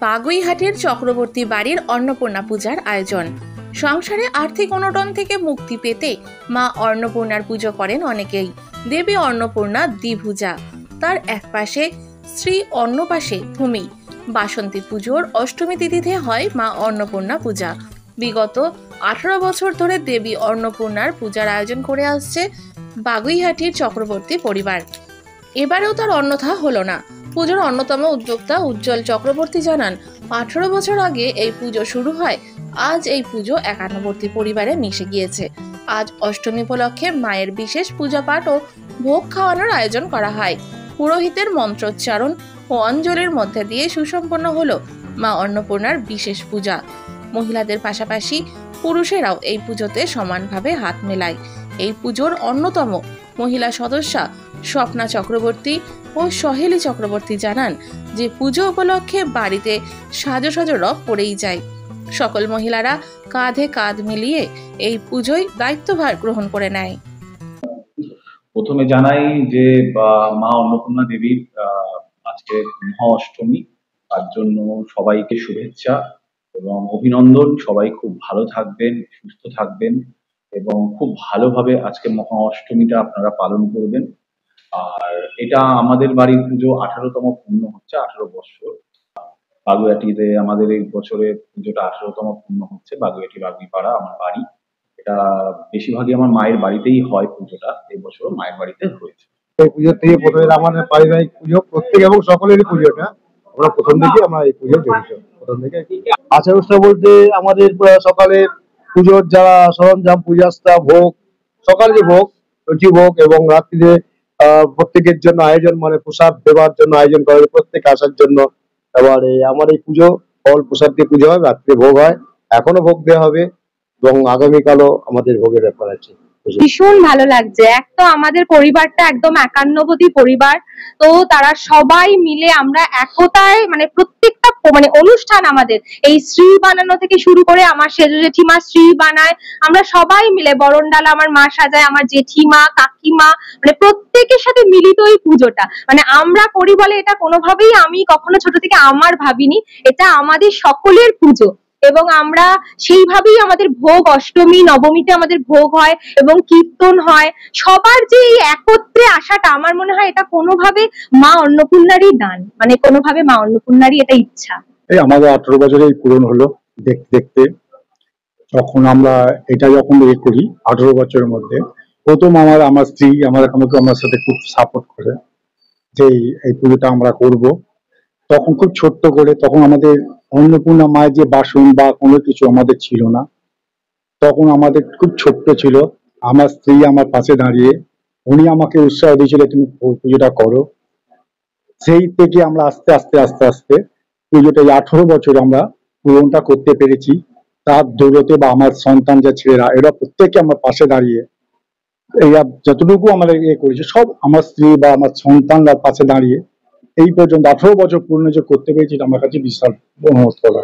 বাগুইহাটের চক্রবর্তী বাড়ির অন্নপূর্ণা পূজার আয়োজন। সংসারে আর্থিক অনটন থেকে মুক্তি পেতে মা অন্নপূর্ণার পুজো করেন অনেকেই। দেবী অন্নপূর্ণা দ্বিভুজা, তার এক পাশে শ্রী, অন্য পাশে ভূমি। বাসন্তী পুজোর অষ্টমী তিথিতে হয় মা অন্নপূর্ণা পূজা। বিগত 18 বছর ধরে দেবী অন্নপূর্ণার পূজার আয়োজন করে আসছে বাগুইহাটির চক্রবর্তী পরিবার। এবারেও তার অন্যথা হলো না। পুজোর অন্যতম উদ্যোক্তা উজ্জ্বল চক্রবর্তী জানান, 18 বছর আগে এই পুজো শুরু হয়। আজ এই পুজো একান্নবর্তী পরিবারে মিশে গিয়েছে। আজ অষ্টমী উপলক্ষে মায়ের বিশেষ পূজা পাঠ ও ভোগ খাওয়ানোর আয়োজন করা হয়। পুরোহিতের মন্ত্রোচ্চারণ ও অঞ্জলির মধ্যে দিয়ে সুসম্পন্ন হলো মা অন্নপূর্ণার বিশেষ পূজা। মহিলাদের পাশাপাশি পুরুষেরাও এই পুজোতে সমানভাবে হাত মেলায়। এই পুজোর অন্যতম মহিলা সদস্যা স্বপ্না চক্রবর্তী ও সহেলি চক্রবর্তী জানান যে পুজো উপলক্ষে বাড়িতে সাজো রব পড়েই যায়। সকল মহিলারা কাঁধে কাঁধ মিলিয়ে এই পুজোয় দায়িত্বভার গ্রহণ করে নেয়। প্রথমে জানাই যে মা অন্নপূর্ণা দেবীর আজকে মহা অষ্টমী, তার জন্য সবাইকে শুভেচ্ছা এবং অভিনন্দন। সবাই খুব ভালো থাকবেন, সুস্থ থাকবেন এবং খুব ভালোভাবে আজকে মহা অষ্টমীটা আপনারা পালন করবেন। আর এটা আমাদের বাড়ির পুজো 18তম পূর্ণ হচ্ছে, 18 বছর। বাগুইহাটিতে আমাদের এই বছরে পুজোটা 18তম পূর্ণ হচ্ছে। বাগুইহাটি বাগুইপাড়া আমার বাড়ি। এটা বেশিরভাগই আমার মায়ের বাড়িতেই হয় পুজোটা। এই বছর মায়ের বাড়িতে হয়েছে। এই পুজো থেকে প্রথমে আমাদের পারিবারিক পুজো, প্রত্যেক এবং সকলেরই পুজোটা আমরা প্রথম থেকে আমরা এই পুজো জড়িত। প্রথম থেকে আচার অনুষ্ঠান বলতে আমাদের সকালে পুজোর যারা সরঞ্জাম, পূজাস্তা, ভোগ, সকালে যে ভোগ, লুচি ভোগ এবং রাত্রিতে প্রত্যেকের জন্য আয়োজন, মানে প্রসাদ দেওয়ার জন্য আয়োজন করা হয়, প্রত্যেকে আসার জন্য। এবারে আমার এই পুজো ফল প্রসাদ দিয়ে পুজো হয়, রাত্রে ভোগ হয়, এখনো ভোগ দেওয়া হবে এবং আগামীকালও আমাদের ভোগের ব্যাপার আছে। ভীষণ ভালো লাগছে। এক তো আমাদের পরিবারটা একদম একান্নবর্তী পরিবার, তো তারা সবাই মিলে আমরা একতায়, মানে প্রত্যেকটা মানে অনুষ্ঠান আমাদের এই শ্রী বানানো থেকে শুরু করে, আমার সেজ জেঠিমা শ্রী বানায়, আমরা সবাই মিলে বরণডালা আমার মা সাজায়, আমার জেঠিমা, কাকিমা, মানে প্রত্যেকের সাথে মিলিত এই পুজোটা মানে আমরা করি বলে এটা কোনোভাবেই আমি কখনো ছোট থেকে আমার ভাবিনি। এটা আমাদের সকলের পুজো এবং আমরা সেইভাবেই আমাদের ভোগ, অষ্টমী নবমীতে আমাদের ভোগ হয় এবং কীর্তন হয়। সবার যে এই একত্রে আসাটা, আমার মনে হয় এটা কোনোভাবে মা অন্নপূর্ণারই দান, মানে কোনোভাবে মা অন্নপূর্ণারই এটা ইচ্ছা। এই আমাদের 18 বছরেই পূরণ হলো দেখতে দেখতে। তখন আমরা এটা যখন করি 18 বছরের মধ্যে, প্রথম আমার স্ত্রী আমাকে আমার সাথে খুব সাপোর্ট করে যে এই পুজোটা আমরা করব। তখন খুব ছোট্ট করে, তখন আমাদের অন্নপূর্ণা মায়ের যে বাসন বা কোনো কিছু আমাদের ছিল না, তখন আমাদের খুব ছোট্ট ছিল। আমার স্ত্রী আমার পাশে দাঁড়িয়ে উনি আমাকে উৎসাহ দিয়েছিল, তুমি পুজোটা করো। সেই থেকে আমরা আস্তে আস্তে আস্তে আস্তে পুজোটা 18 বছর আমরা পূরণটা করতে পেরেছি। তার দৌলতে বা আমার সন্তান যা ছেলেরা, এরা প্রত্যেকে আমার পাশে দাঁড়িয়ে এরা যতটুকু আমরা করেছি, সব আমার স্ত্রী বা আমার সন্তানরা পাশে দাঁড়িয়ে এই পর্যন্ত 18 বছর পূর্ণ যে করতে পেরেছি, আমার কাছে বিশাল অনুভব করা।